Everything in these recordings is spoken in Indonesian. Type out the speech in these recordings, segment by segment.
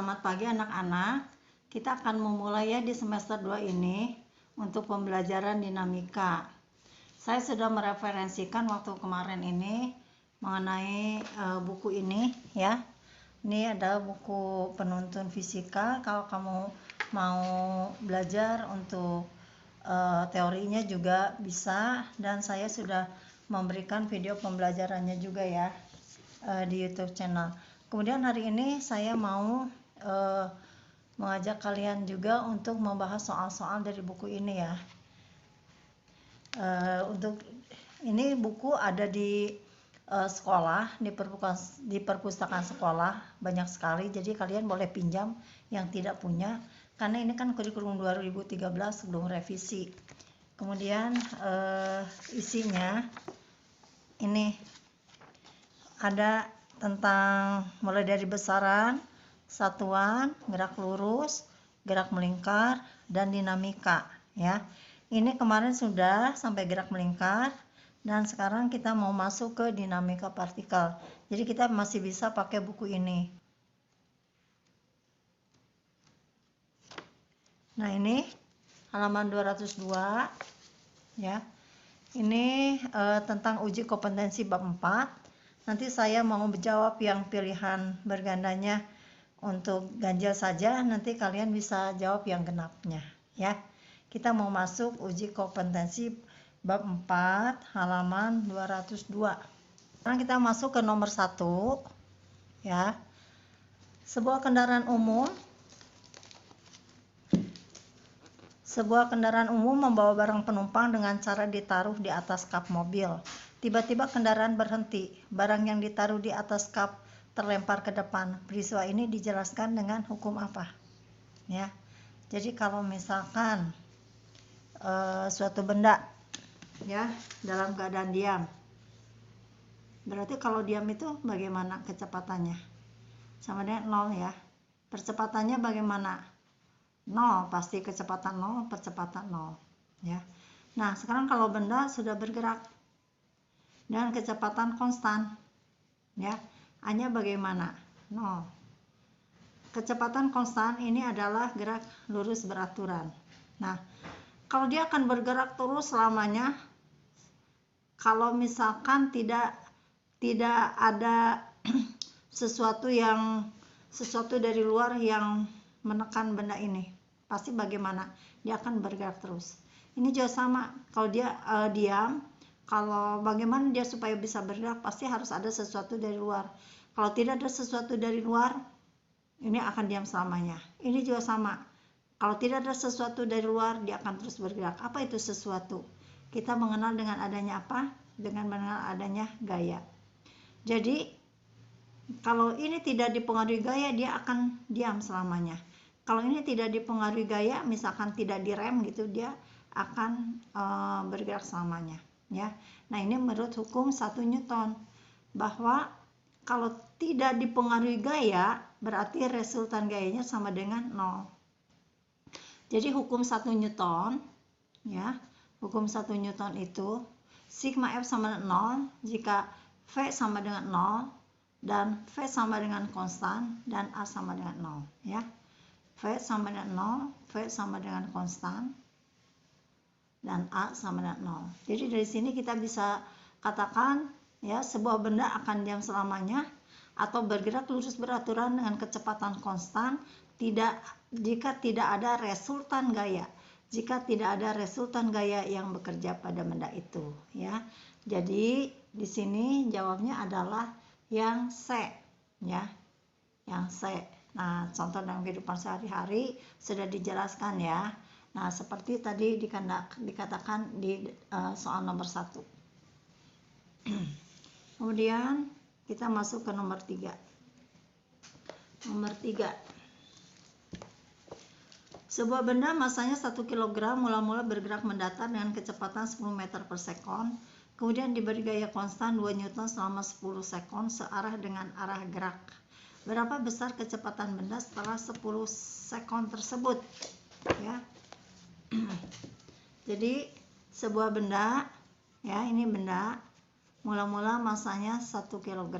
Selamat pagi anak-anak. Kita akan memulai ya di semester 2 ini untuk pembelajaran dinamika. Saya sudah mereferensikan waktu kemarin ini mengenai buku ini ya. Ini ada buku penuntun fisika. Kalau kamu mau belajar untuk teorinya juga bisa, dan saya sudah memberikan video pembelajarannya juga ya di YouTube channel. Kemudian hari ini saya mau mengajak kalian juga untuk membahas soal-soal dari buku ini ya. Untuk ini buku ada di sekolah, di perpustakaan sekolah banyak sekali, jadi kalian boleh pinjam yang tidak punya, karena ini kan kurikulum 2013 sebelum revisi. Kemudian isinya ini ada tentang mulai dari besaran, satuan, gerak lurus, gerak melingkar, dan dinamika ya. Ini kemarin sudah sampai gerak melingkar, dan sekarang kita mau masuk ke dinamika partikel. Jadi kita masih bisa pakai buku ini. Nah, ini halaman 202 ya. Ini tentang uji kompetensi bab 4. Nanti saya mau menjawab yang pilihan bergandanya untuk ganjil saja, nanti kalian bisa jawab yang genapnya ya. Kita mau masuk uji kompetensi bab 4 halaman 202. Sekarang kita masuk ke nomor 1 ya. Sebuah kendaraan umum membawa barang penumpang dengan cara ditaruh di atas kap mobil. Tiba-tiba kendaraan berhenti. Barang yang ditaruh di atas kap terlempar ke depan. Peristiwa ini dijelaskan dengan hukum apa? Ya. Jadi kalau misalkan suatu benda ya dalam keadaan diam, berarti kalau diam itu bagaimana kecepatannya? Sama dengan 0 ya. Percepatannya bagaimana? 0, pasti kecepatan 0, percepatan 0 ya. Nah, sekarang kalau benda sudah bergerak dengan kecepatan konstan ya, hanya bagaimana? 0. Kecepatan konstan ini adalah gerak lurus beraturan. Nah, kalau dia akan bergerak terus selamanya, kalau misalkan tidak ada sesuatu dari luar yang menekan benda ini, pasti bagaimana? Dia akan bergerak terus. Ini juga sama, kalau dia diam, kalau bagaimana dia supaya bisa bergerak, pasti harus ada sesuatu dari luar. Kalau tidak ada sesuatu dari luar, ini akan diam selamanya. Ini juga sama, kalau tidak ada sesuatu dari luar, dia akan terus bergerak. Apa itu sesuatu? Kita mengenal dengan adanya apa? Dengan mengenal adanya gaya. Jadi kalau ini tidak dipengaruhi gaya, dia akan diam selamanya. Kalau ini tidak dipengaruhi gaya, misalkan tidak direm gitu, dia akan bergerak selamanya ya. Nah, ini menurut hukum 1 Newton, bahwa kalau tidak dipengaruhi gaya, berarti resultan gayanya sama dengan 0. Jadi hukum 1 Newton ya, hukum 1 Newton itu sigma F sama dengan 0 jika V sama dengan 0 dan V sama dengan konstan dan A sama dengan 0 ya. V sama dengan 0, V sama dengan konstan, dan A sama dengan 0. Jadi dari sini kita bisa katakan ya, sebuah benda akan diam selamanya atau bergerak lurus beraturan dengan kecepatan konstan jika tidak ada resultan gaya. Jika tidak ada resultan gaya yang bekerja pada benda itu ya. Jadi di sini jawabnya adalah yang C ya. Yang C. Nah, contoh dalam kehidupan sehari-hari sudah dijelaskan ya. Nah, seperti tadi dikatakan di soal nomor 1. Kemudian kita masuk ke nomor 3. Nomor 3. Sebuah benda masanya 1 kg mula-mula bergerak mendatar dengan kecepatan 10 meter per sekon, kemudian diberi gaya konstan 2 Newton selama 10 sekon searah dengan arah gerak. Berapa besar kecepatan benda setelah 10 sekon tersebut? Ya. Jadi sebuah benda ya, ini benda mula-mula masanya 1 kg,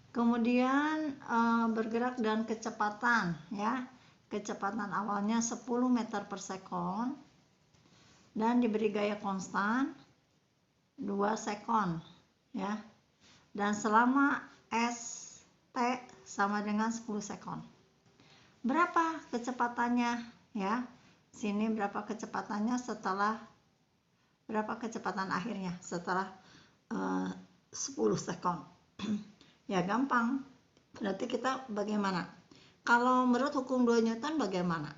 Kemudian bergerak dan kecepatan, ya. Kecepatan awalnya 10 meter per sekon dan diberi gaya konstan 2 sekon, ya. Dan selama ST sama dengan 10 sekon. Berapa kecepatannya, ya? Sini berapa kecepatannya berapa kecepatan akhirnya setelah 10 sekon. Ya gampang. Berarti kita bagaimana? Kalau menurut hukum 2 Newton bagaimana?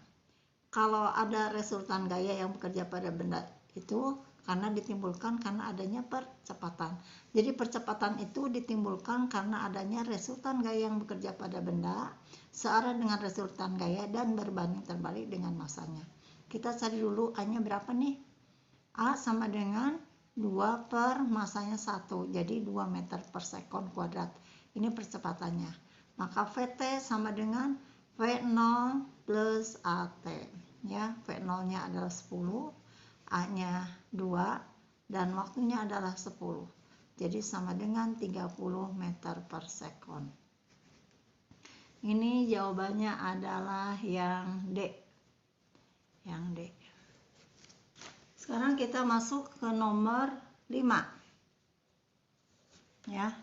Kalau ada resultan gaya yang bekerja pada benda itu karena ditimbulkan karena adanya percepatan. Jadi percepatan itu ditimbulkan karena adanya resultan gaya yang bekerja pada benda searah dengan resultan gaya dan berbanding terbalik dengan masanya. Kita cari dulu A-nya berapa nih? A sama dengan 2 per masanya 1, jadi 2 meter per sekon kuadrat. Ini percepatannya. Maka VT sama dengan V0 plus AT. Ya, V0-nya adalah 10, A-nya 2, dan waktunya adalah 10. Jadi sama dengan 30 meter per sekon. Ini jawabannya adalah yang D. Yang D. Sekarang kita masuk ke nomor 5. Ya.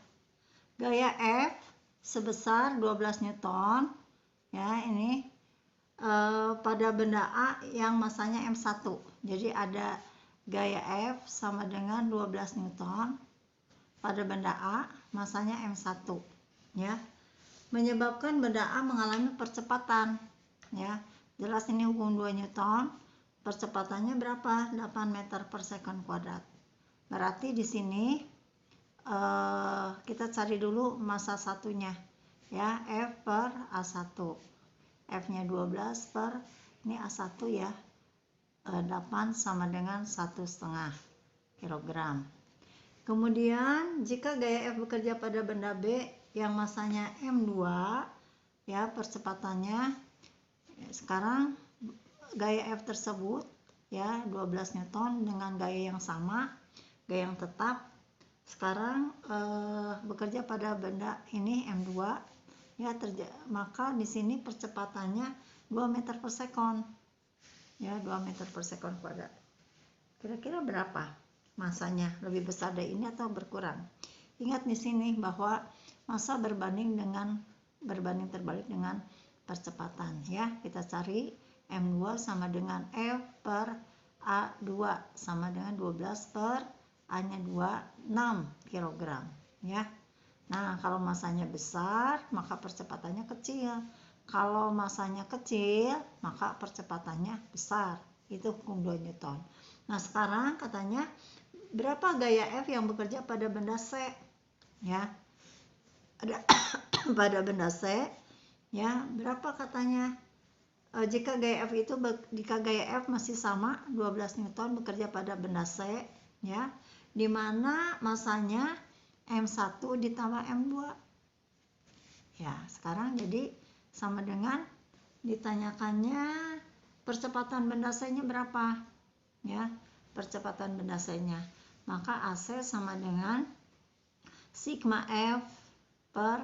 Gaya F sebesar 12 Newton. Ya, ini pada benda A yang masanya M1. Jadi ada gaya F sama dengan 12 Newton pada benda A masanya M1, ya. Menyebabkan benda A mengalami percepatan, ya. Jelas ini hukum 2 Newton. Percepatannya berapa? 8 meter per sekon kuadrat. Berarti di sini kita cari dulu massa satunya, ya. F per A1. F-nya 12 per ini A1, ya. 8 sama dengan 1,5 kg. Kemudian jika gaya F bekerja pada benda B yang masanya M2, ya, percepatannya sekarang gaya F tersebut, ya, 12 Newton dengan gaya yang sama, gaya yang tetap. Sekarang bekerja pada benda ini M2, ya, maka di sini percepatannya 2 meter per sekon, ya, 2 meter per sekon kuadrat. Kira-kira berapa masanya? Lebih besar dari ini atau berkurang? Ingat di sini bahwa massa berbanding terbalik dengan percepatan, ya. Kita cari M2 sama dengan F per A2 sama dengan 12 per A-nya 2, 6 kg, ya. Nah, kalau masanya besar, maka percepatannya kecil. Kalau masanya kecil, maka percepatannya besar. Itu hukum 2 Newton. Nah, sekarang katanya berapa gaya F yang bekerja pada benda C? Ya. Ada pada benda C, ya, berapa katanya? Jika gaya F masih sama 12 Newton bekerja pada benda C, ya, di mana masanya M1 ditambah M2. Ya, sekarang jadi sama dengan ditanyakannya percepatan benda C-nya berapa? Ya, percepatan benda C-nya. Maka AC sama dengan sigma F per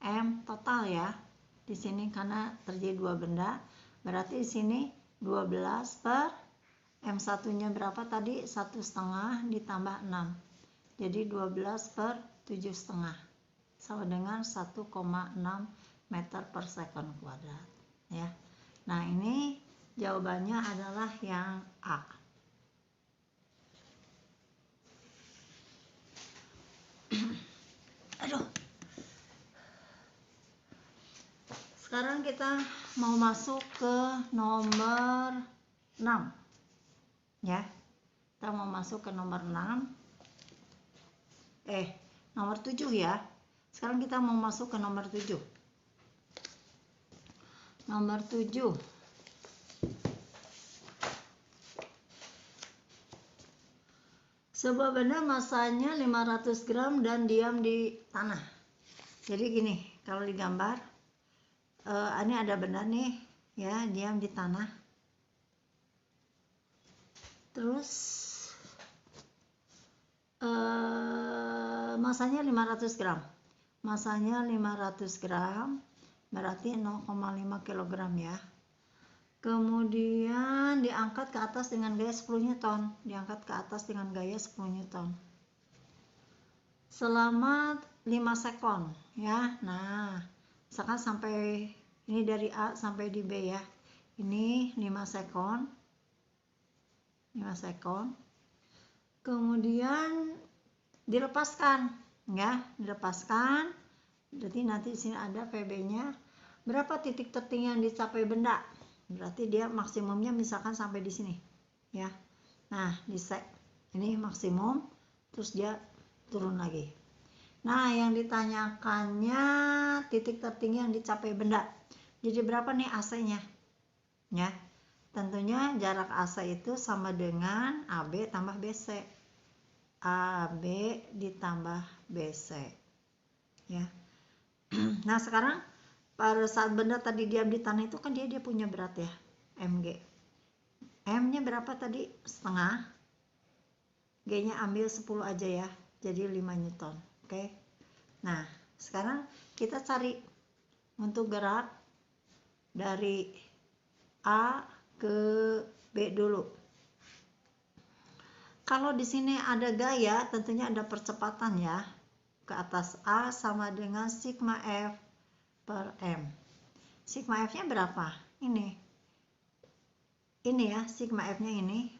M total, ya. Di sini karena terjadi dua benda, berarti di sini 12 per M1-nya berapa tadi? 1,5 ditambah 6. Jadi 12 per 7,5 sama dengan 1,6 meter per sekon kuadrat, ya. Nah, ini jawabannya adalah yang A. Aduh. Sekarang kita mau masuk ke nomor 6, ya. Kita mau masuk ke nomor 6. Nomor 7, ya. Sekarang kita mau masuk ke nomor 7. Nomor 7. Sebuah benda masanya 500 gram dan diam di tanah. Jadi gini, kalau digambar, ini ada benda nih, ya, diam di tanah. Terus masanya 500 gram. masanya 500 gram, berarti 0,5 kg ya. Kemudian diangkat ke atas dengan gaya 10 Newton, diangkat ke atas dengan gaya 10 Newton. Selama 5 sekon ya. Nah, misalkan sampai ini dari A sampai di B ya. Ini 5 sekon. 5 sekon. Kemudian dilepaskan ya, dilepaskan. Berarti nanti di sini ada VB-nya. Berapa titik tertinggi yang dicapai benda? Berarti dia maksimumnya misalkan sampai di sini ya. Nah, di set ini maksimum, terus dia turun lagi. Nah, yang ditanyakannya titik tertinggi yang dicapai benda. Jadi berapa nih AC-nya? Ya. Tentunya jarak AC itu sama dengan AB tambah BC. AB ditambah BC. Ya. Nah, sekarang pada saat benda tadi diam di tanah itu kan dia punya berat ya, mg. M-nya berapa tadi? Setengah. G-nya ambil 10 aja ya, jadi 5 Newton. Oke. Nah, sekarang kita cari untuk gerak dari A ke B dulu. Kalau di sini ada gaya, tentunya ada percepatan ya. Ke atas A sama dengan sigma F per M. Sigma F-nya berapa? Ini ya, sigma F-nya ini.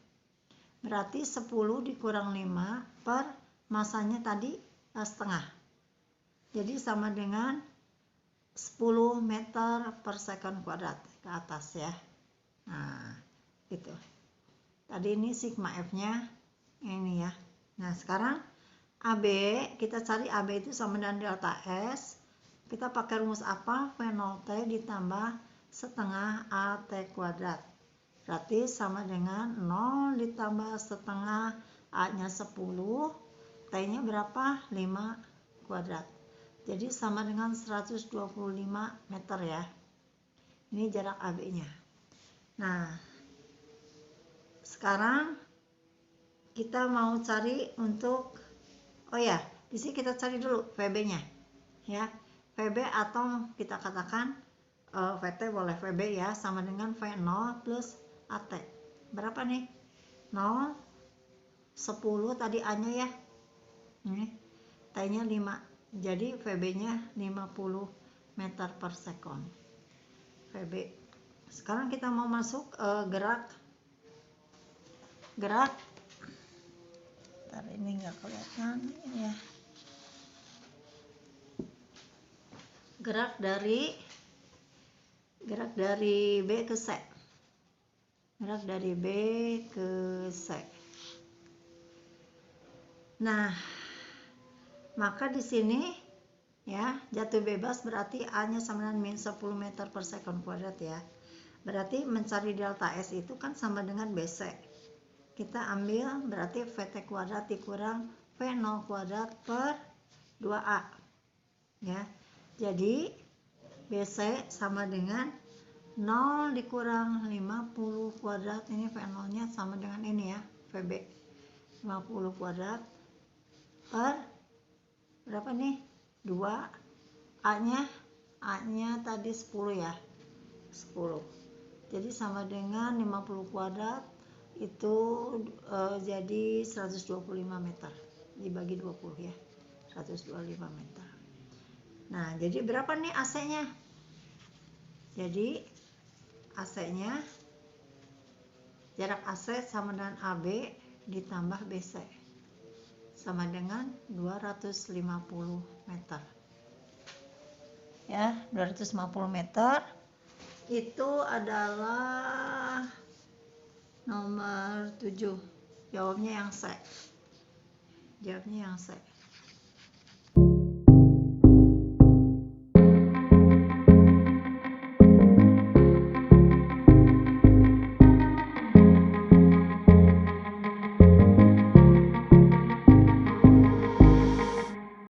Berarti 10 dikurang 5 per masanya tadi setengah. Jadi sama dengan 10 meter per second kuadrat ke atas ya. Nah, gitu. Tadi ini sigma F-nya ini ya. Nah, sekarang AB, kita cari AB itu sama dengan delta S. Kita pakai rumus apa? V0T ditambah setengah AT kuadrat. Berarti sama dengan 0 ditambah setengah A-nya 10. T-nya berapa? 5 kuadrat. Jadi sama dengan 125 meter ya. Ini jarak AB-nya. Nah, sekarang kita mau cari untuk, oh ya, di sini kita cari dulu VB-nya ya. VB atau kita katakan VT boleh, VB ya, sama dengan V0 plus AT. Berapa nih? 0, 10 tadi A-nya ya. Ini T-nya 5. Jadi VB-nya 50 meter per second. VB. Sekarang kita mau masuk gerak. Ntar ini nggak kelihatan ya. Gerak dari B ke C. Gerak dari B ke C. Nah, maka di sini ya, jatuh bebas berarti A-nya sama dengan min 10 meter per second kuadrat ya. Berarti mencari delta S itu kan sama dengan BC. Kita ambil berarti VT kuadrat dikurang V0 kuadrat per 2A. Ya. Jadi BC sama dengan 0 dikurang 50 kuadrat, ini V0 nya sama dengan ini ya, VB 50 kuadrat per berapa nih? 2. A nya tadi 10 ya, 10. Jadi sama dengan 50 kuadrat itu jadi 125 meter dibagi 20 ya, 125 meter. Nah, jadi berapa nih AC-nya? Jadi AC-nya, jarak AC sama dengan AB ditambah BC sama dengan 250 meter. Ya, 250 meter itu adalah nomor 7. Jawabnya yang C.